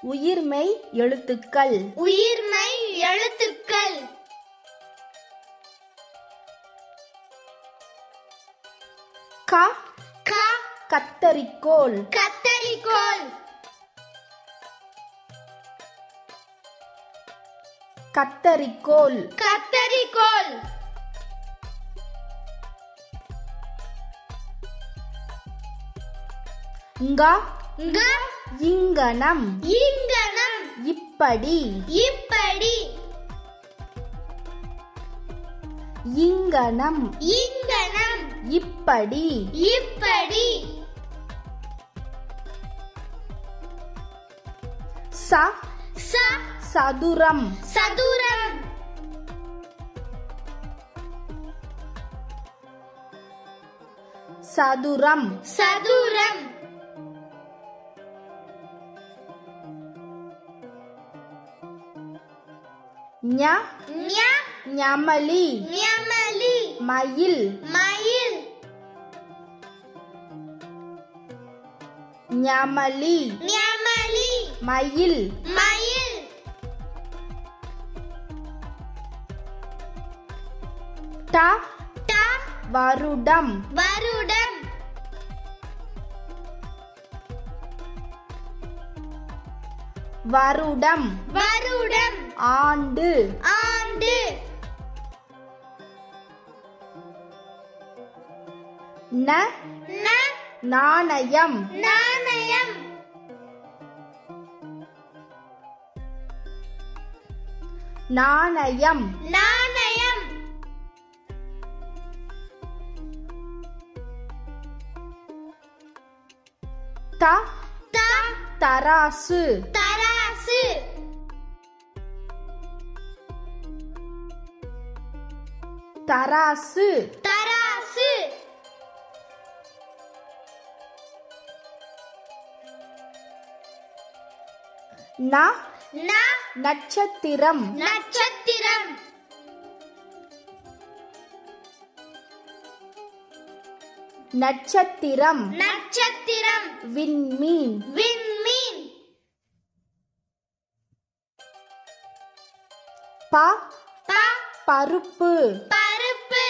உயிர்மெய் எழுத்துக்கள். உயிர்மெய் எழுத்துக்கள். க க கத்தரிக்கோல். கத்தரிக்கோல். கத்தரிக்கோல். கத்தரிக்கோல். ங்க ங்க இங்கனம். இங்கனம். இப்படி. இப்படி. இங்கனம். இங்கனம். இப்படி. இப்படி. ச ச சதுரம். சதுரம். சதுரம். சதுரம். ஞ ஞ ஞமலி. ஞமலி. மயில். மயில். ஞமலி. ஞமலி. மயில். மயில். ட ட வருடம். வருடம். வருடம். வருடம். ஆண்டு. ஆண்டு. ந ந நாணயம். நாணயம். நாணயம். நாணயம். த த தராசு. தராசு. தராசு. தராசு. ந ந நட்சத்திரம். நட்சத்திரம். நட்சத்திரம். நட்சத்திரம். விண்மீன். விண்மீன். ப ப பருப்பு. பருப்பு.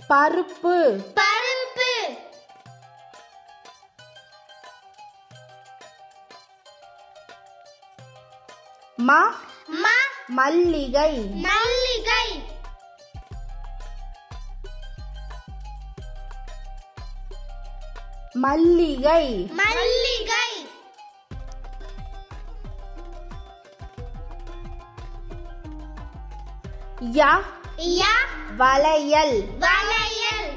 பருப்பு. பருப்பு. ம ம மல்லிகை. மல்லிகை. மல்லிகை. மல்லிகை. ய ய வளையல். வளையல்.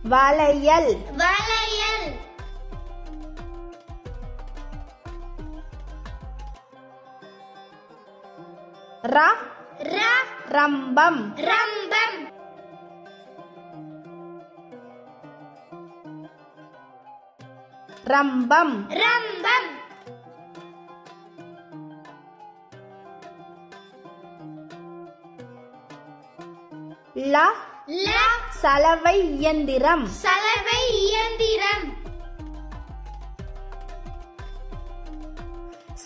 வளையல். வளையல். ர ர ரம்பம். ரம்பம். ரம்பம். ரம்பம். ல ல சலவை இயந்திரம். சலவை இயந்திரம்.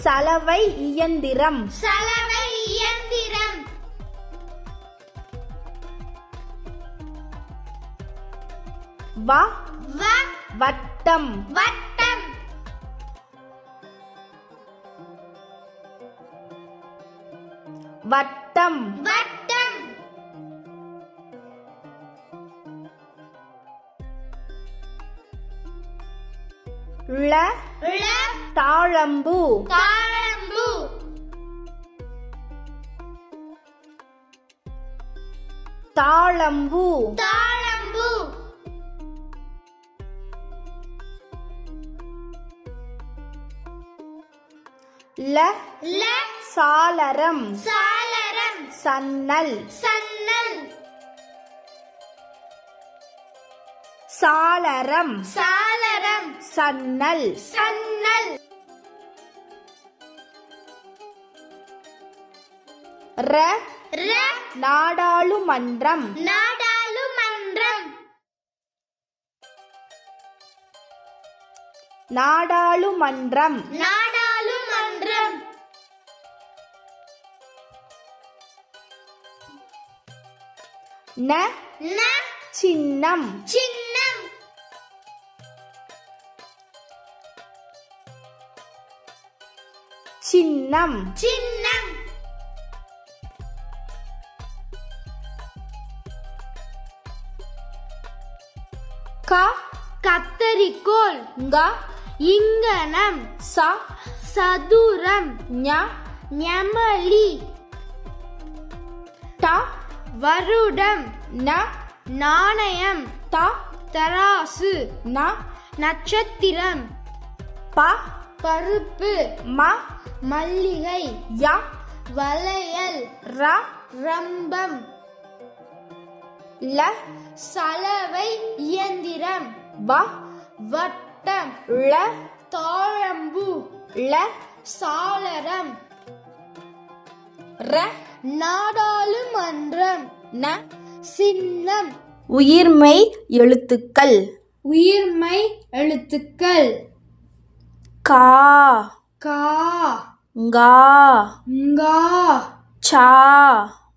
சலவை இயந்திரம். சலவை இயந்திரம். வ வ வட்டம். வட்டம். வட்டம். வட்டம். ள ள தாழம்பூ. தாழம்பூ. தாழம்பூ. தாழம்பூ. ல ல சாளரம். சாளரம். சன்னல். சன்னல். சாளரம். சாளரம். சன்னல். சன்னல். ர ர நாடாளுமன்றம் நாடாளுமன்றம் நாடாளுமன்றம் நாடாளுமன்றம் ந ந சின்னம் சின்னம் சின்னம் சின்னம் க கத்தரிக்கோல் க இங்கனம் ச சதுரம் ஞ ஞமலி ட வருடம் ந நாணயம் த தராசு ந நட்சத்திரம் ப பருப்பு ம மல்லிகை ய வளையல் ர ரம்பம் ல சலவை இயந்திரம் வ வட்டம் ள தாழம்பூ ல சாளரம் ர நாடாளுமன்றம் ந சின்னம் உயிர்மெய் எழுத்துக்கள் உயிர்மை எழுத்துக்கள் கா கா கா ngா சா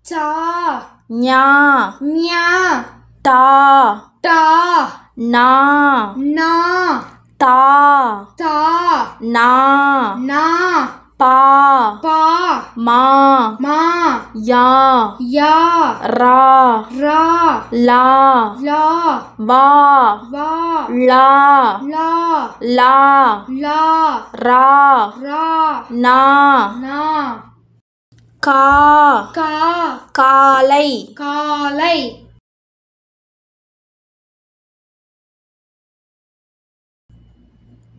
சா ஞா ஞா டா டா நா நா தா தா நா நா பா பா மா மா யா யா ரா ரா லா லா வா வா லா லா லா லா ரா ரா நா நா கா கா காலை காலை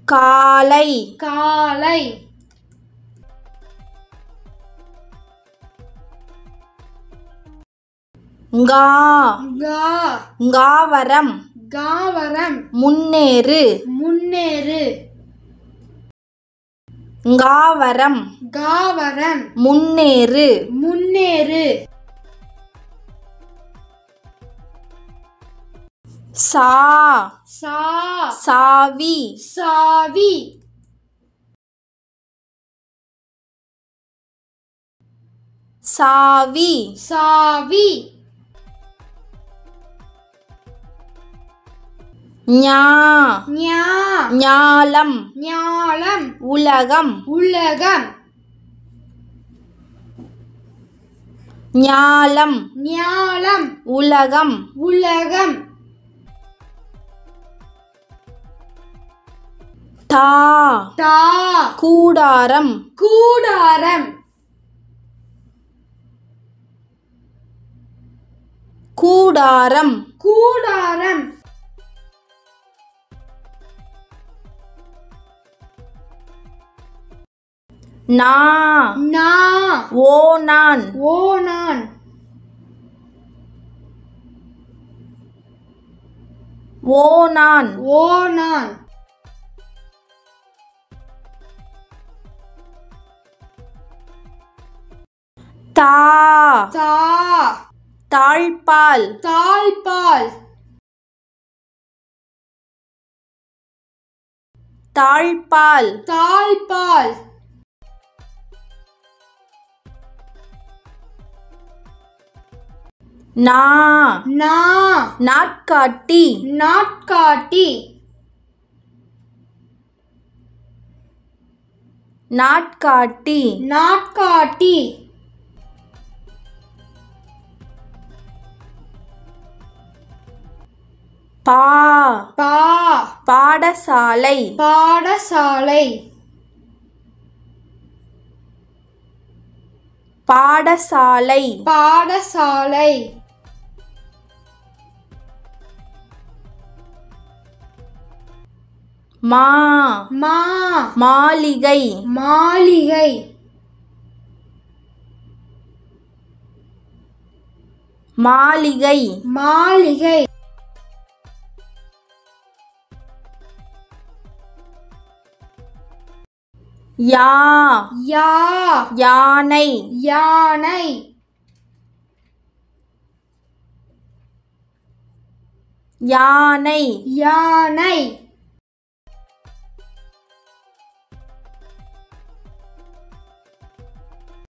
காலை காலை கா கா காவரம் காவரம் முன்னேறு முன்னேறு காவரம் காவரம் முன்னேறு முன்னேறு சா சா சாவி சாவி சாவி சாவி ஞா ஞா ஞாலம் ஞாலம் உலகம் உலகம் ஞாலம் ஞாலம் உலகம் உலகம் டா டா கூடாரம் கூடாரம் கூடாரம் கூடாரம் நா நா ஓநான் ஓநான் ஓநான் ஓநான் தா தா தாழ்பால் தாழ்பால் தாழ்பால் தாழ்பால் நா நா நாட்காட்டி நாட்காட்டி நாட்காட்டி நாட்காட்டி பா பா பாடசாலை பாடசாலை பாடசாலை பாடசாலை மா மா மாளிகை மாளிகை மாளிகை மாளிகை யா யா யானை யானை யானை யானை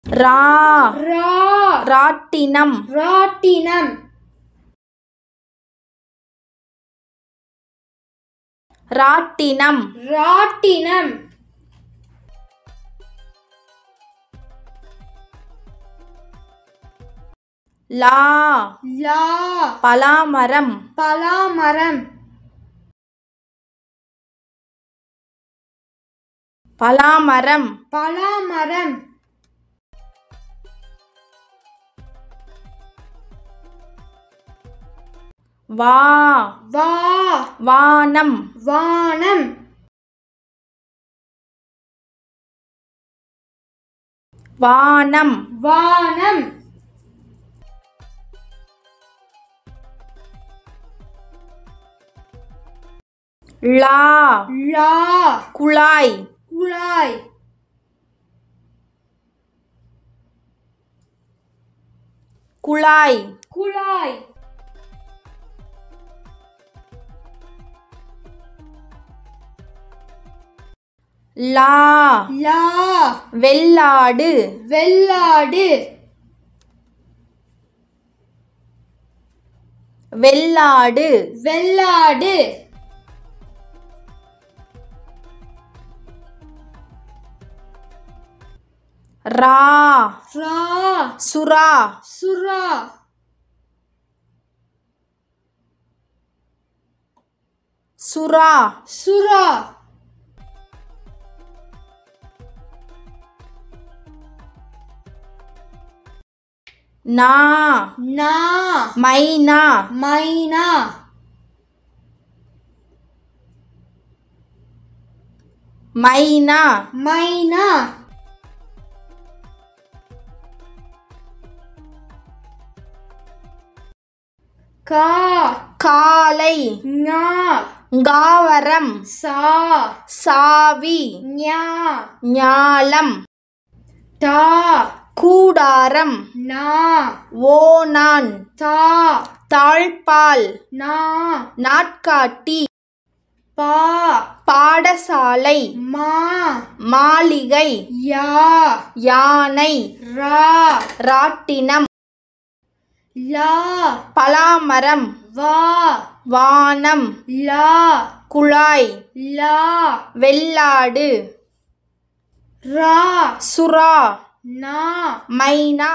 ரா ரா ராட்டினம் ராட்டினம் ராட்டினம் ராட்டினம் லா லா பலாமரம் பலாமரம் பலாமரம் பலாமரம் வா வா வானம் வானம் வானம் வானம் லா லா குழாய் குழாய் குழாய் குழாய் லா லா வெள்ளாடு வெள்ளாடு வெள்ளாடு வெள்ளாடு ரா ரா சுறா சுறா சுறா சுறா நா நா மைனா மைனா மைனா மைனா கா காலை ஞா காவரம் சா சாவி ஞா ஞாலம் டா கூடாரம் நா ஓணான் தா தாழ்பால் நா நாட்காட்டி பா பாடசாலை மா மாளிகை யா யானை ரா ராட்டினம் லா பலாமரம் வா வானம் லா குழாய் லா வெள்ளாடு ரா சுறா நா மைனா